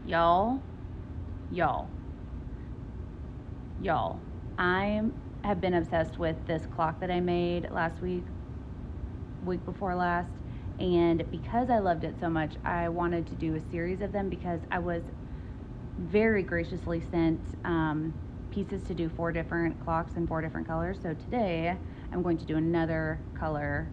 Y'all, I have been obsessed with this clock that I made last week before last, and because I loved it so much, I wanted to do a series of them because I was very graciously sent pieces to do 4 different clocks in 4 different colors. So today I'm going to do another color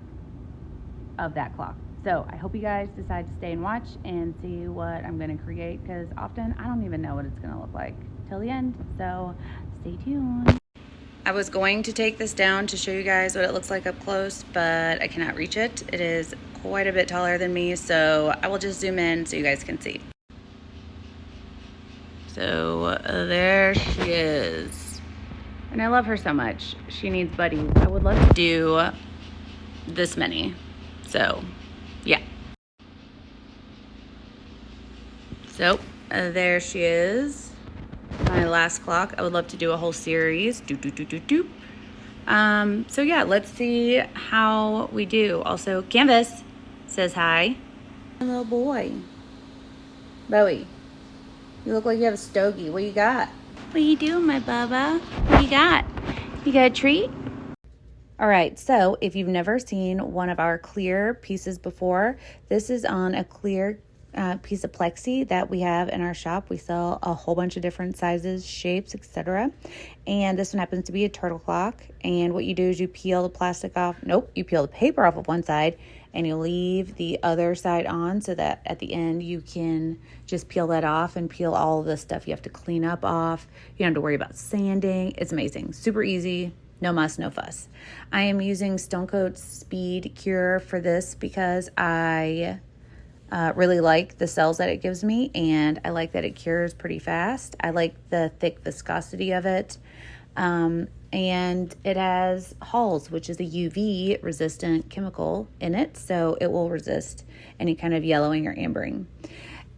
of that clock. So I hope you guys decide to stay and watch and see what I'm going to create, because often I don't even know what it's going to look like till the end. So stay tuned. I was going to take this down to show you guys what it looks like up close, but I cannot reach it. It is quite a bit taller than me, so I will just zoom in so you guys can see. So there she is. And I love her so much. She needs buddies. I would love to do this many. So, yeah. So there she is. My last clock. I would love to do a whole series. So yeah, let's see how we do. Also, Canvas says hi. Hello, boy. Bowie, you look like you have a stogie. What you got? What you doing, my bubba? What you got? You got a treat? All right, so if you've never seen one of our clear pieces before, this is on a clear piece of plexi that we have in our shop. We sell a whole bunch of different sizes, shapes, etc. And this one happens to be a turtle clock. And what you do is you peel the plastic off. Nope, you peel the paper off of one side and you leave the other side on so that at the end you can just peel that off and peel all of the stuff you have to clean up off. You don't have to worry about sanding. It's amazing. Super easy. No muss, no fuss. I am using Stone Coat's Speed Cure for this because I really like the cells that it gives me, and I like that it cures pretty fast. I like the thick viscosity of it. And it has hulls, which is a UV resistant chemical in it, so it will resist any kind of yellowing or ambering.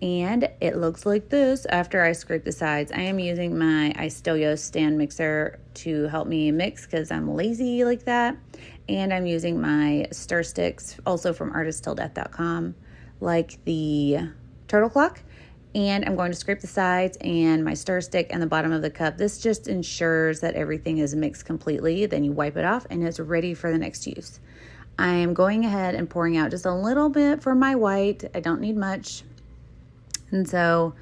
And it looks like this after I scrape the sides. I am using my Istorios stand mixer to help me mix because I'm lazy like that. And I'm using my stir sticks, also from artisttilldeath.com, like the turtle clock. And I'm going to scrape the sides and my stir stick and the bottom of the cup. This just ensures that everything is mixed completely. Then you wipe it off and it's ready for the next use. I am going ahead and pouring out just a little bit for my white. I don't need much. And so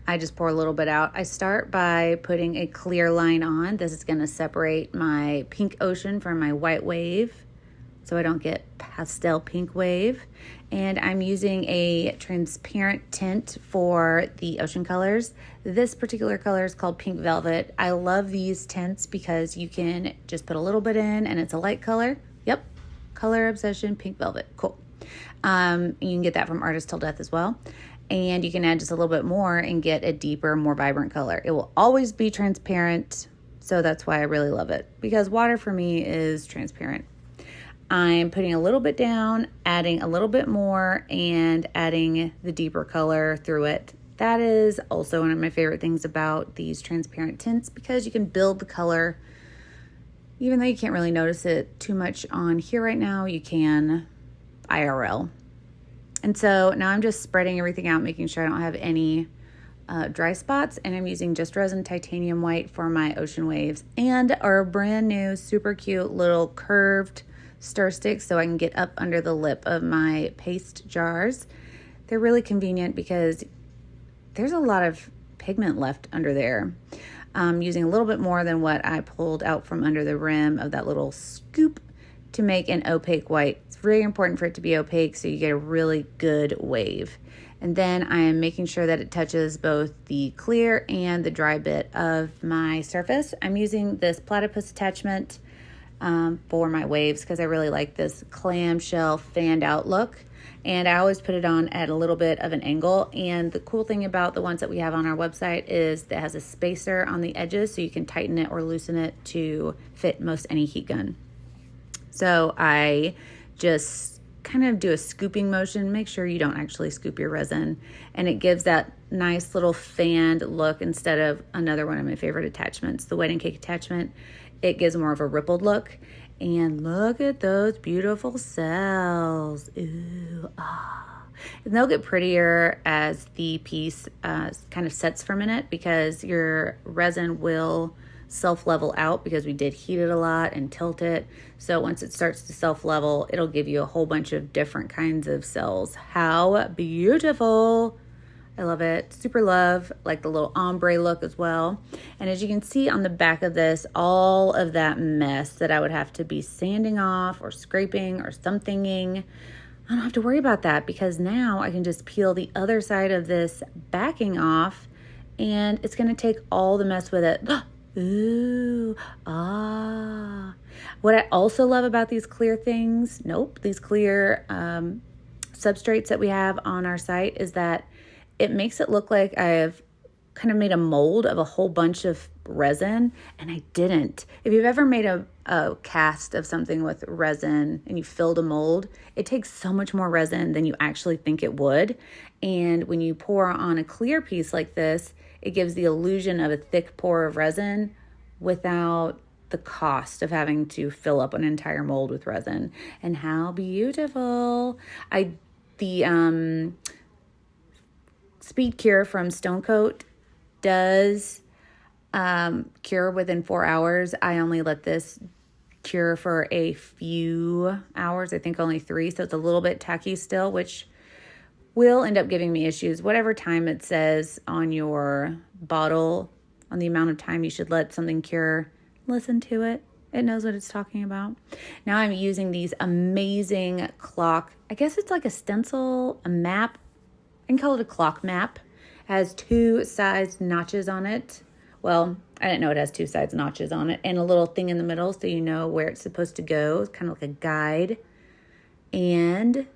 I just pour a little bit out. I start by putting a clear line on. This is going to separate my pink ocean from my white wave, so I don't get pastel pink wave. And I'm using a transparent tint for the ocean colors. This particular color is called Pink Velvet. I love these tints because you can just put a little bit in and it's a light color. Yep, Color Obsession Pink Velvet. Cool. You can get that from Artist Till Death as well. And you can add just a little bit more and get a deeper, more vibrant color. It will always be transparent, so that's why I really love it, because water for me is transparent. I'm putting a little bit down, adding a little bit more, and adding the deeper color through it. That is also one of my favorite things about these transparent tints, because you can build the color. Even though you can't really notice it too much on here right now, you can IRL. And so now I'm just spreading everything out, making sure I don't have any dry spots. And I'm using Just Resin Titanium White for my ocean waves and our brand new super cute little curved stir sticks so I can get up under the lip of my paste jars. They're really convenient because there's a lot of pigment left under there. I'm using a little bit more than what I pulled out from under the rim of that little scoop to make an opaque white. It's very important for it to be opaque so you get a really good wave. And then I am making sure that it touches both the clear and the dry bit of my surface. I'm using this platypus attachment for my waves because I really like this clamshell fanned out look. And I always put it on at a little bit of an angle. And the cool thing about the ones that we have on our website is that it has a spacer on the edges so you can tighten it or loosen it to fit most any heat gun. So I just kind of do a scooping motion. Make sure you don't actually scoop your resin. And it gives that nice little fanned look instead of another one of my favorite attachments, the wedding cake attachment. It gives more of a rippled look. And look at those beautiful cells. Ooh, ah. And they'll get prettier as the piece kind of sets for a minute, because your resin will self-level out, because we did heat it a lot and tilt it. So once it starts to self-level, it'll give you a whole bunch of different kinds of cells. How beautiful. I love it. Super love, like the little ombre look as well. And as you can see on the back of this, all of that mess that I would have to be sanding off or scraping or somethinging, I don't have to worry about that, because now I can just peel the other side of this backing off, and it's going to take all the mess with it. Ooh, ah. What I also love about these clear things, these clear substrates that we have on our site, is that it makes it look like I've kind of made a mold of a whole bunch of resin, and I didn't. If you've ever made a cast of something with resin and you filled a mold, it takes so much more resin than you actually think it would. And when you pour on a clear piece like this, it gives the illusion of a thick pour of resin without the cost of having to fill up an entire mold with resin. And how beautiful. The Speed Cure from Stone Coat does cure within 4 hours. I only let this cure for a few hours, I think only 3, so it's a little bit tacky still, which will end up giving me issues. Whatever time it says on your bottle, on the amount of time you should let something cure, listen to it. It knows what it's talking about. Now I'm using these amazing clock, I guess it's like a stencil, a map. I can call it a clock map. It has 2 size notches on it. Well, I didn't know it has 2 size notches on it, and a little thing in the middle so you know where it's supposed to go. It's kind of like a guide. And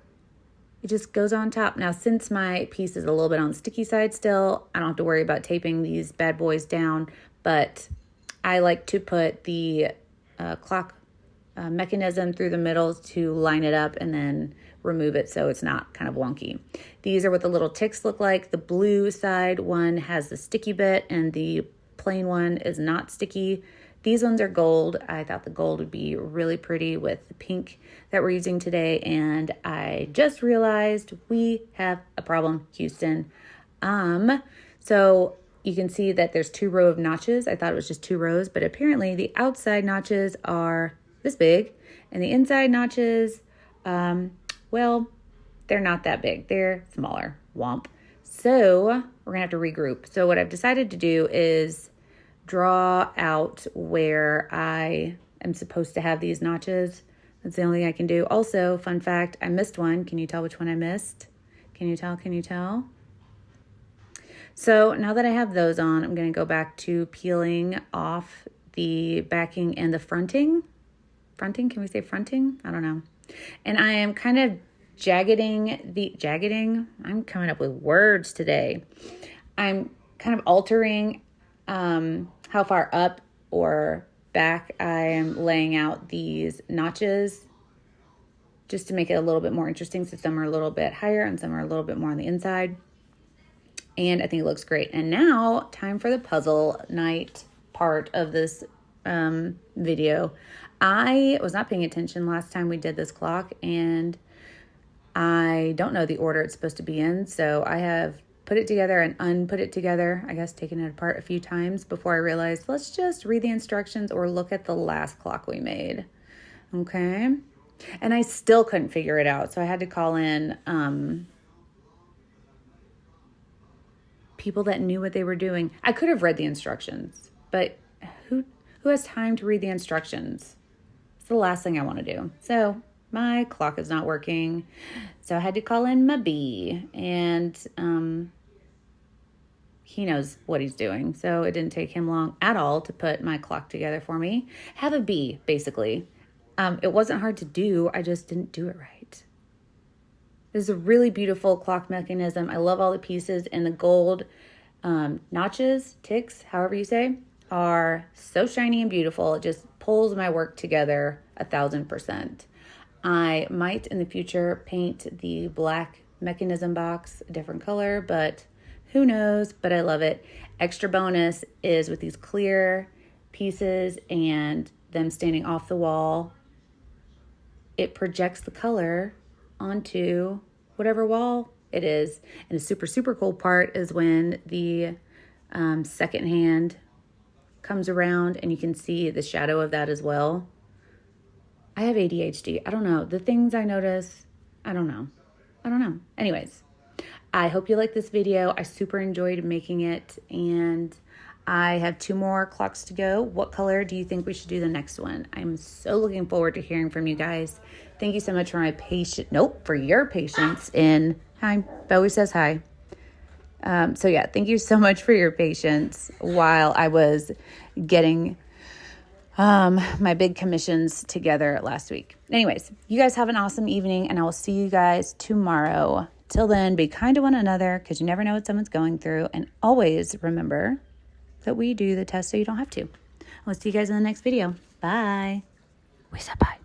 it just goes on top. Now, since my piece is a little bit on the sticky side still, I don't have to worry about taping these bad boys down, but I like to put the clock mechanism through the middle to line it up and then remove it so it's not kind of wonky. These are what the little ticks look like. The blue side one has the sticky bit, and the plain one is not sticky. These ones are gold. I thought the gold would be really pretty with the pink that we're using today, and I just realized we have a problem, Houston. So you can see that there's 2 rows of notches. I thought it was just 2 rows, but apparently the outside notches are this big, and the inside notches, well, they're not that big. They're smaller. Womp. So we're gonna have to regroup. So what I've decided to do is draw out where I am supposed to have these notches. That's the only thing I can do. Also, fun fact, I missed one. Can you tell which one I missed? Can you tell? Can you tell? So now that I have those on, I'm going to go back to peeling off the backing and the fronting. Fronting? Can we say fronting? I don't know. And I am kind of jaggeding. I'm coming up with words today. I'm kind of altering how far up or back I am laying out these notches, just to make it a little bit more interesting. So some are a little bit higher and some are a little bit more on the inside. And I think it looks great. And now, time for the puzzle night part of this video. I was not paying attention last time we did this clock, and I don't know the order it's supposed to be in. So I have put it together and unput it together, I guess taken it apart a few times before I realized, let's just read the instructions or look at the last clock we made. Okay. And I still couldn't figure it out. So I had to call in people that knew what they were doing. I could have read the instructions, but who has time to read the instructions? It's the last thing I want to do. So my clock is not working. So I had to call in my bee, and he knows what he's doing. So it didn't take him long at all to put my clock together for me. Have a bee, basically. It wasn't hard to do. I just didn't do it right. This is a really beautiful clock mechanism. I love all the pieces, and the gold notches, ticks, however you say, are so shiny and beautiful. It just pulls my work together 1000%. I might in the future paint the black mechanism box a different color, but who knows? But I love it. Extra bonus is with these clear pieces and them standing off the wall, it projects the color onto whatever wall it is. And the super, super cool part is when the second hand comes around and you can see the shadow of that as well. I have ADHD. I don't know. The things I notice, I don't know. Anyways, I hope you like this video. I super enjoyed making it, and I have 2 more clocks to go. What color do you think we should do the next one? I'm so looking forward to hearing from you guys. Thank you so much for for your patience in, hi, Bowie says hi. So yeah, thank you so much for your patience while I was getting my big commissions together last week. Anyways, you guys have an awesome evening, and I will see you guys tomorrow. Till then, be kind to one another, because you never know what someone's going through. And always remember that we do the test so you don't have to. I'll see you guys in the next video. Bye. We said bye.